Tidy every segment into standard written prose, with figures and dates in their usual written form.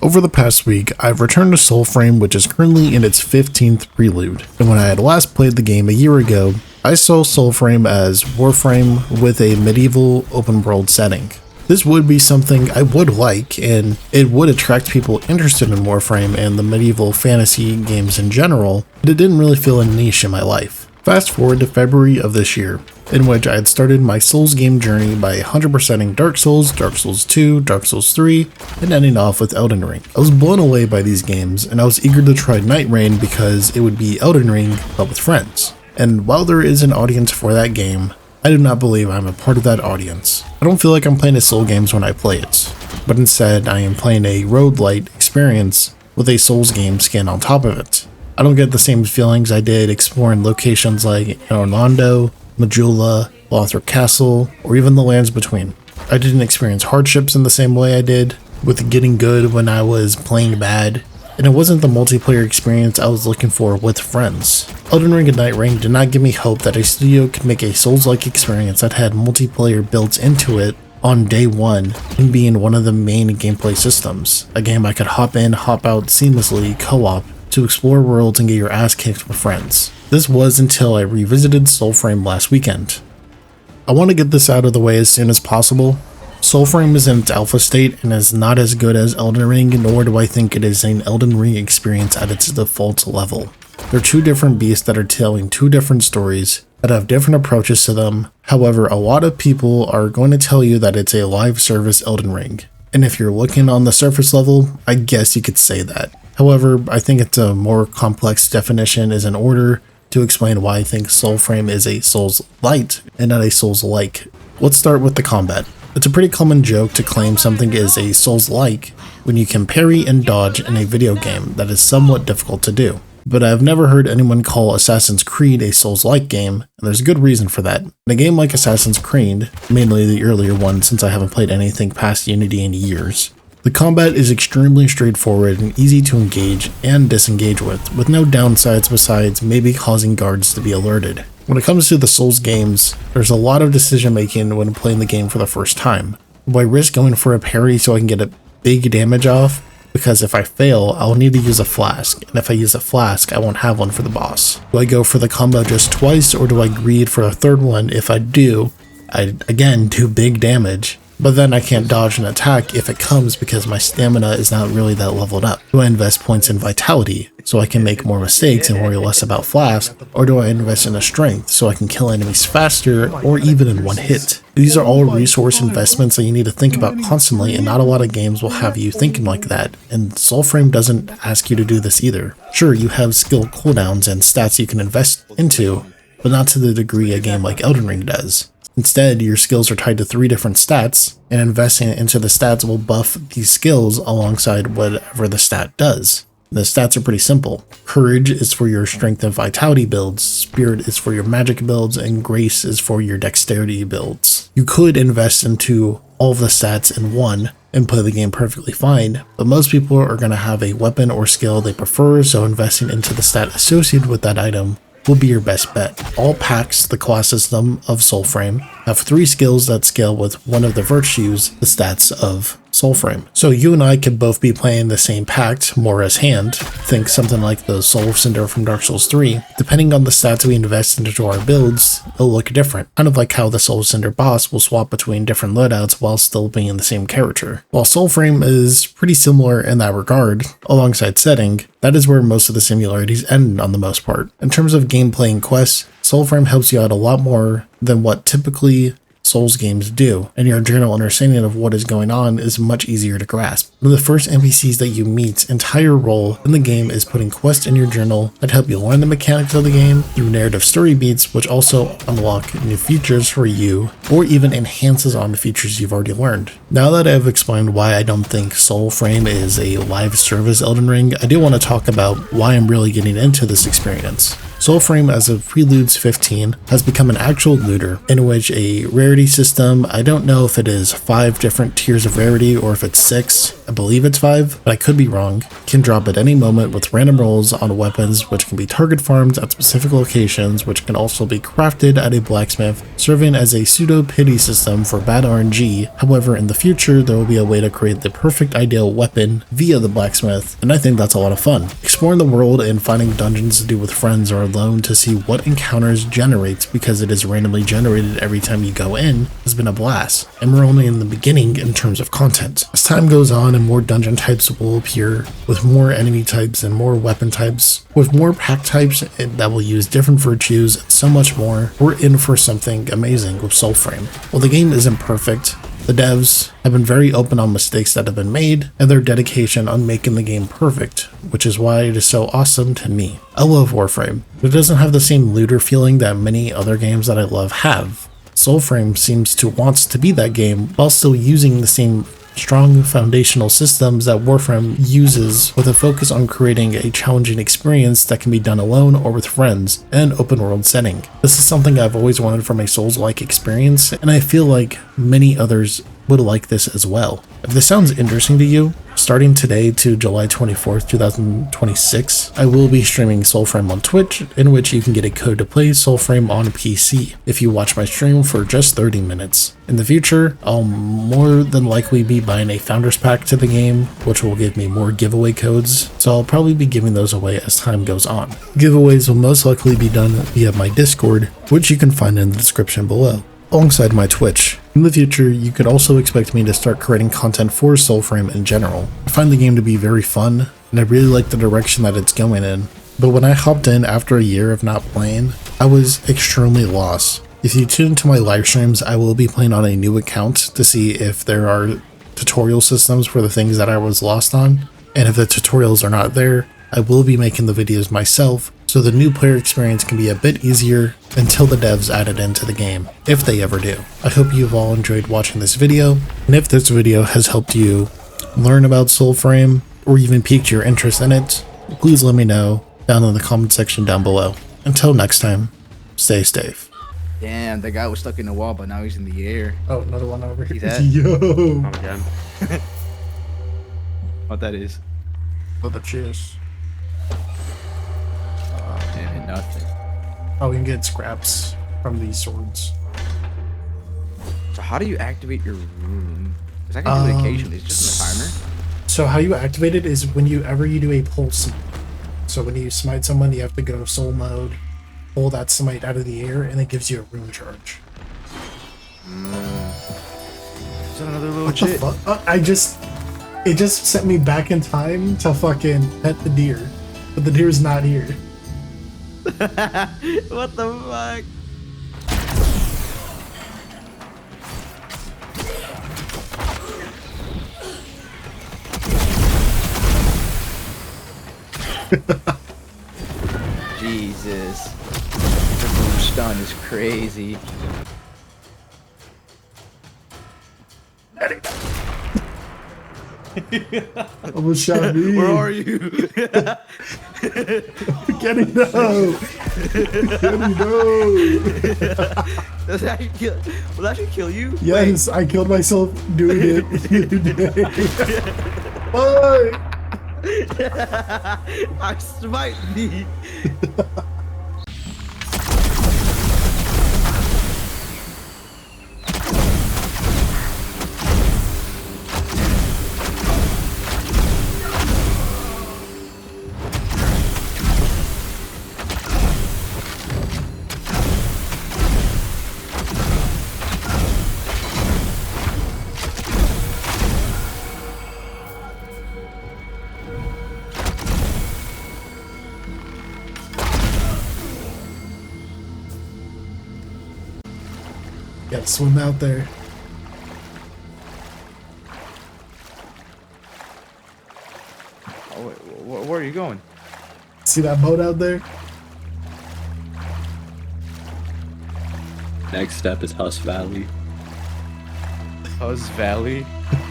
Over the past week, I've returned to Soulframe, which is currently in its 15th prelude, and when I had last played the game a year ago, I saw Soulframe as Warframe with a medieval open world setting. This would be something I would like, and it would attract people interested in Warframe and the medieval fantasy games in general, but it didn't really feel a niche in my life. Fast forward to February of this year, in which I had started my Souls game journey by 100%ing Dark Souls, Dark Souls 2, Dark Souls 3, and ending off with Elden Ring. I was blown away by these games, and I was eager to try Night Rain because it would be Elden Ring, but with friends. And while there is an audience for that game, I do not believe I'm a part of that audience. I don't feel like I'm playing a Soul games when I play it, but instead I am playing a roguelite experience with a Souls game skin on top of it. I don't get the same feelings I did exploring locations like Orlando, Majula, Lothric Castle, or even the lands between. I didn't experience hardships in the same way I did with getting good when I was playing bad, and it wasn't the multiplayer experience I was looking for with friends. Elden Ring and Night Rain did not give me hope that a studio could make a Souls-like experience that had multiplayer built into it on day one and being one of the main gameplay systems. A game I could hop in, hop out seamlessly, co-op, to explore worlds and get your ass kicked with friends. This was until I revisited Soulframe last weekend. I want to get this out of the way as soon as possible. Soulframe is in its alpha state and is not as good as Elden Ring, nor do I think it is an Elden Ring experience at its default level. They're two different beasts that are telling two different stories that have different approaches to them. However, a lot of people are going to tell you that it's a live service Elden Ring. And if you're looking on the surface level, I guess you could say that. However, I think it's a more complex definition is in order to explain why I think Soulframe is a Souls-light and not a Souls-like. Let's start with the combat. It's a pretty common joke to claim something is a Souls-like when you can parry and dodge in a video game that is somewhat difficult to do. But I've never heard anyone call Assassin's Creed a Souls-like game, and there's a good reason for that. In a game like Assassin's Creed, mainly the earlier one since I haven't played anything past Unity in years, the combat is extremely straightforward and easy to engage and disengage with no downsides besides maybe causing guards to be alerted. When it comes to the Souls games, there's a lot of decision making when playing the game for the first time. Do I risk going for a parry so I can get a big damage off? Because if I fail, I'll need to use a flask, and if I use a flask, I won't have one for the boss. Do I go for the combo just twice, or do I greed for a third one? If I do, I again do big damage. But then I can't dodge an attack if it comes because my stamina is not really that leveled up. Do I invest points in vitality so I can make more mistakes and worry less about flask, or do I invest in a strength so I can kill enemies faster or even in one hit? These are all resource investments that you need to think about constantly, and not a lot of games will have you thinking like that, and Soulframe doesn't ask you to do this either. Sure, you have skill cooldowns and stats you can invest into, but not to the degree a game like Elden Ring does. Instead, your skills are tied to 3 different stats, and investing into the stats will buff these skills alongside whatever the stat does. The stats are pretty simple. Courage is for your strength and vitality builds, Spirit is for your magic builds, and Grace is for your dexterity builds. You could invest into all of the stats in one and play the game perfectly fine, but most people are going to have a weapon or skill they prefer, so investing into the stat associated with that item will be your best bet. All packs, the class system of Soulframe, have 3 skills that scale with one of the virtues, the stats of Soulframe. So you and I could both be playing the same pact, more as hand, think something like the Soul Cinder from Dark Souls 3. Depending on the stats we invest into our builds, it'll look different, kind of like how the Soul Cinder boss will swap between different loadouts while still being the same character. While Soulframe is pretty similar in that regard, alongside setting, that is where most of the similarities end on the most part. In terms of gameplay and quests, Soulframe helps you out a lot more than what typically Souls games do, and your general understanding of what is going on is much easier to grasp. One of the first NPCs that you meet's entire role in the game is putting quests in your journal that help you learn the mechanics of the game through narrative story beats, which also unlock new features for you or even enhances on the features you've already learned. Now that I've explained why I don't think Soulframe is a live service Elden Ring, I do want to talk about why I'm really getting into this experience. Soulframe, as of Preludes 15, has become an actual looter in which a rarity rarity system. I don't know if it is 5 different tiers of rarity or if it's 6. I believe it's 5, but I could be wrong. Can drop at any moment with random rolls on weapons, which can be target farmed at specific locations, which can also be crafted at a blacksmith, serving as a pseudo pity system for bad RNG. However, in the future, there will be a way to create the perfect ideal weapon via the blacksmith, and I think that's a lot of fun. Exploring the world and finding dungeons to do with friends or alone to see what encounters generates, because it is randomly generated every time you go in, has been a blast, and we're only in the beginning in terms of content. As time goes on and more dungeon types will appear, with more enemy types and more weapon types, with more pack types that will use different virtues and so much more, we're in for something amazing with Soulframe. While the game isn't perfect, the devs have been very open on mistakes that have been made and their dedication on making the game perfect, which is why it is so awesome to me. I love Warframe, but it doesn't have the same looter feeling that many other games that I love have. Soulframe seems to want to be that game while still using the same strong foundational systems that Warframe uses, with a focus on creating a challenging experience that can be done alone or with friends in an open world setting. This is something I've always wanted from a Souls-like experience, and I feel like many others would like this as well. If this sounds interesting to you, starting today to July 24th, 2026, I will be streaming Soulframe on Twitch, in which you can get a code to play Soulframe on PC if you watch my stream for just 30 minutes. In the future, I'll more than likely be buying a Founders Pack to the game, which will give me more giveaway codes, so I'll probably be giving those away as time goes on. Giveaways will most likely be done via my Discord, which you can find in the description below, alongside my Twitch. In the future, you could also expect me to start creating content for Soulframe in general. I find the game to be very fun, and I really like the direction that it's going in. But when I hopped in after a year of not playing, I was extremely lost. If you tune into my live streams, I will be playing on a new account to see if there are tutorial systems for the things that I was lost on. And if the tutorials are not there, I will be making the videos myself, so the new player experience can be a bit easier until the devs add it into the game, if they ever do. I hope you've all enjoyed watching this video, and if this video has helped you learn about Soulframe, or even piqued your interest in it, please let me know down in the comment section down below. Until next time, stay safe. Damn, that guy was stuck in the wall, but now he's in the air. Oh, another one over here. See that? Yo! Oh my god. What that is? Oh, the cheers. Damn, nothing. Oh, we can get scraps from these swords. So how do you activate your room? Is that gonna do it occasionally? It's just in the timer? So how you activate it is whenever you do a pulse. So when you smite someone, you have to go soul mode, pull that smite out of the air, and it gives you a rune charge. Is that another little What the shit? fuck? It just sent me back in time to fucking pet the deer, but the deer's not here. What the fuck? Jesus. The stun is crazy. Almost shot me. Where are you? Get him though. Get him though. Does that actually kill? Will that actually kill you? Yes, I killed myself doing it today. Bye. I smite me. Gotta swim out there. Oh, wait, where are you going? See that boat out there? Next step is Huss Valley. Huz Valley.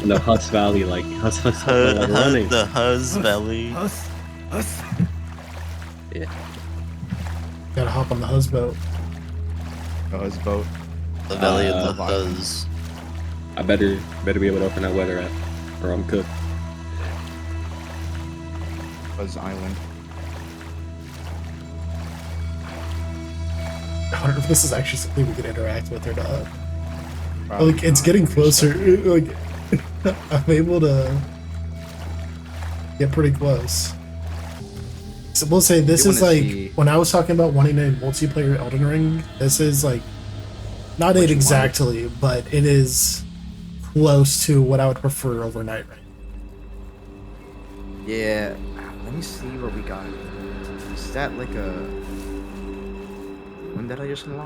No, Huss Valley, like Huss like running. The Huz Valley. Huz. Yeah. Gotta hop on the husboat. Huz boat. The Valley of the Awaken. Fuzz. I better be able to open that weather app, or I'm cooked. Buzz Island. I wonder if this is actually something we can interact with or not. Probably Like, it's not. getting We're just closer. Like, I'm able to get pretty close. So we'll say this You is wanna like, see- when I was talking about wanting a multiplayer Elden Ring, this is like, not What it you exactly, but it is close to what I would prefer over Night Rain. Yeah. Let me see what we got. Is that like a... When did I just unlock?